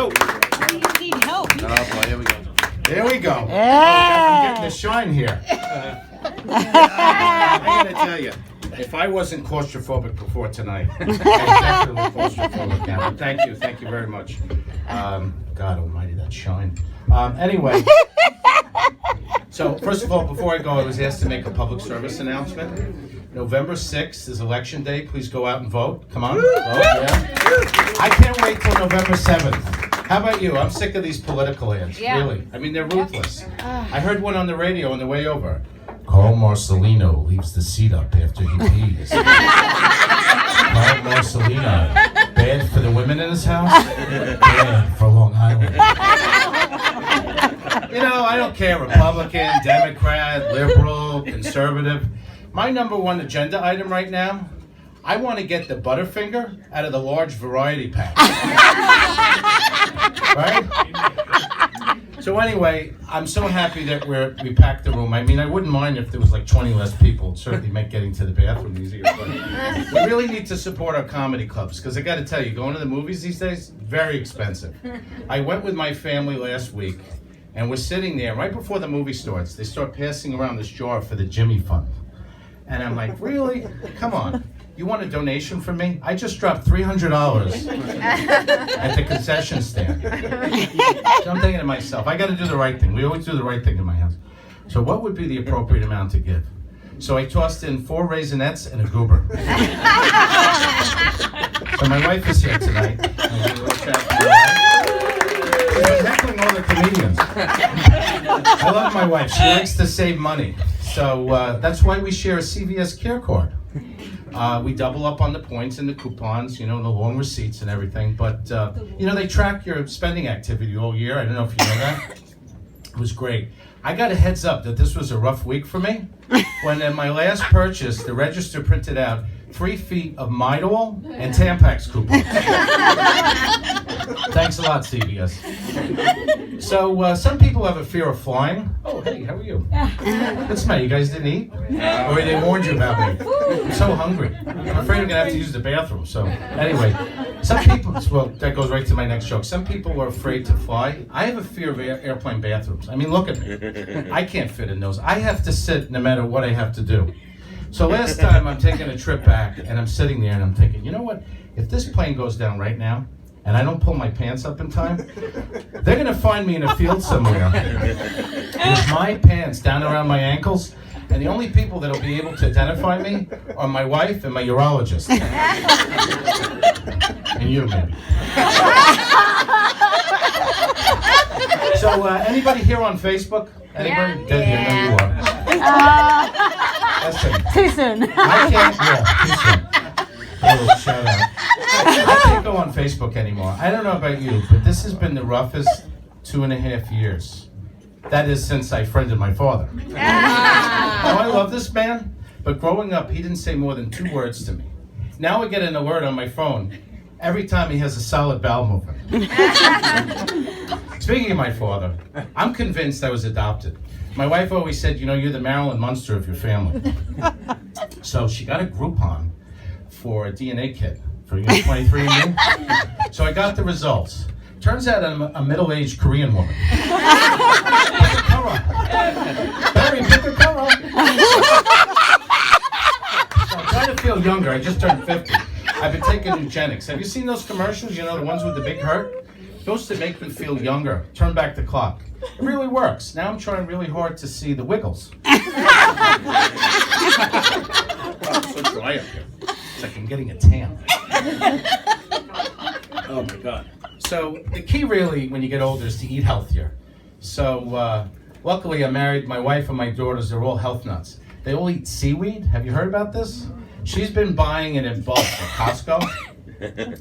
go. You need help. Oh boy, here we go. There we go. Yeah. I'm getting the shine here. I gotta tell you, if I wasn't claustrophobic before tonight, I'm definitely claustrophobic now. But thank you very much. God almighty, that shine. Anyway, so first of all, before I go, I was asked to make a public service announcement. November 6th is election day. Please go out and vote. Come on, vote, yeah. I can't wait till November 7th. How about you? I'm sick of these political ads, really. I mean, they're ruthless. I heard one on the radio on the way over. Carl Marcelino leaves the seat up after he pees. Carl Marcelino, bad for the women in his house, bad for Long Island. You know, I don't care, Republican, Democrat, liberal, conservative. My number one agenda item right now, I want to get the Butterfinger out of the large variety pack. Right? So anyway, I'm so happy that we packed the room. I mean, I wouldn't mind if there was like 20 less people. It'd certainly make getting to the bathroom easier. But we really need to support our comedy clubs because I got to tell you, going to the movies these days, very expensive. I went with my family last week, and we're sitting there right before the movie starts. They start passing around this jar for the Jimmy Fund. And I'm like, really? Come on. You want a donation from me? I just dropped $300 at the concession stand. So I'm thinking to myself, I got to do the right thing. We always do the right thing in my house. So what would be the appropriate amount to give? So I tossed in 4 Raisinets and a goober. So my wife is here tonight. She's been heckling all the comedians. I love my wife. She likes to save money. So that's why we share a CVS Care card. We double up on the points and the coupons, you know, the long receipts and everything. But, you know, they track your spending activity all year. I don't know if you know that. It was great. I got a heads up that this was a rough week for me. When in my last purchase, the register printed out 3 feet of Midol and Tampax coupons. Thanks a lot, CVS. So some people have a fear of flying. Oh, hey, how are you? What's the matter? You guys didn't eat? Or they warned you about me? I'm so hungry. I'm afraid I'm going to have to use the bathroom. So anyway, some people, well, that goes right to my next joke. Some people are afraid to fly. I have a fear of airplane bathrooms. I mean, look at me. I can't fit in those. I have to sit no matter what I have to do. So last time I'm taking a trip back and I'm sitting there and I'm thinking, you know what? If this plane goes down right now and I don't pull my pants up in time, they're going to find me in a field somewhere with my pants down around my ankles. And the only people that will be able to identify me are my wife and my urologist. And you, maybe. So anybody here on Facebook? Anybody? Debbie, I know you are. Listen, Too soon. I can't, too soon. Oh, shout out. I can't go on Facebook anymore. I don't know about you, but this has been the roughest 2.5 years. That is since I friended my father. Now, I love this man, but growing up, he didn't say more than 2 words to me. Now I get an alert on my phone every time he has a solid bowel movement. Speaking of my father, I'm convinced I was adopted. My wife always said, you know, you're the Marilyn Munster of your family. So she got a Groupon for a DNA kit for 23andMe. So I got the results. Turns out I'm a middle-aged Korean woman. Barry, pick a color. So I'm trying to feel younger. I just turned 50. I've been taking eugenics. Have you seen those commercials? You know, the ones with the big hurt? Those that make me feel younger. Turn back the clock. It really works. Now I'm trying really hard to see the wiggles. Oh, it's so dry up here. It's like I'm getting a tan. Oh my God. So the key really when you get older is to eat healthier. So luckily I'm married. My wife and my daughters, they're all health nuts. They all eat seaweed. Have you heard about this? She's been buying it in bulk at Costco.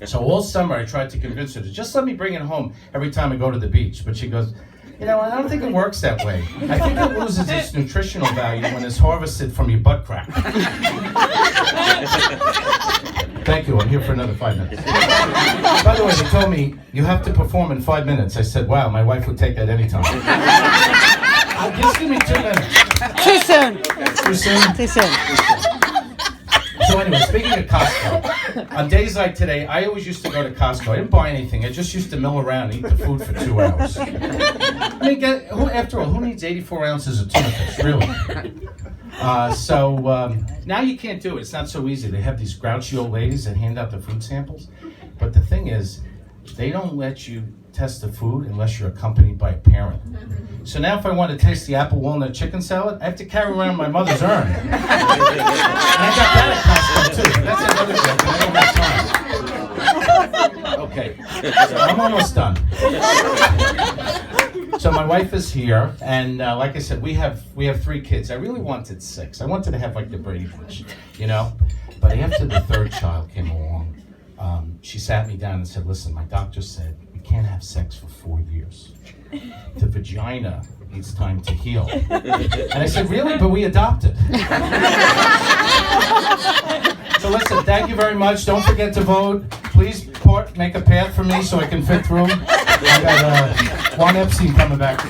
So all summer I tried to convince her to just let me bring it home every time I go to the beach. But she goes, you know, I don't think it works that way. I think it loses its nutritional value when it's harvested from your butt crack. Thank you, I'm here for another 5 minutes. By the way, they told me, you have to perform in 5 minutes. I said, wow, my wife would take that anytime. Just give me 2 minutes. Too soon. Too soon? Too soon. So anyway, speaking of Costco, on days like today, I always used to go to Costco. I didn't buy anything. I just used to mill around and eat the food for 2 hours. I mean, after all, who needs 84 ounces of tuna fish, really? Now you can't do it. It's not so easy. They have these grouchy old ladies that hand out the food samples. But the thing is, they don't let you test the food unless you're accompanied by a parent. So now if I want to taste the apple walnut chicken salad, I have to carry around my mother's urn. And I got that at Costco too, but that's another joke. I don't have time. Okay, so I'm almost done. So my wife is here, and like I said, we have 3 kids. I really wanted 6. I wanted to have like the Brady Bunch, you know? But after the 3rd child came along, she sat me down and said, listen, my doctor said we can't have sex for 4 years. The vagina needs time to heal. And I said, really? But we adopted. So listen, thank you very much. Don't forget to vote. Please make a path for me so I can fit through. I got Juan Epstein coming back.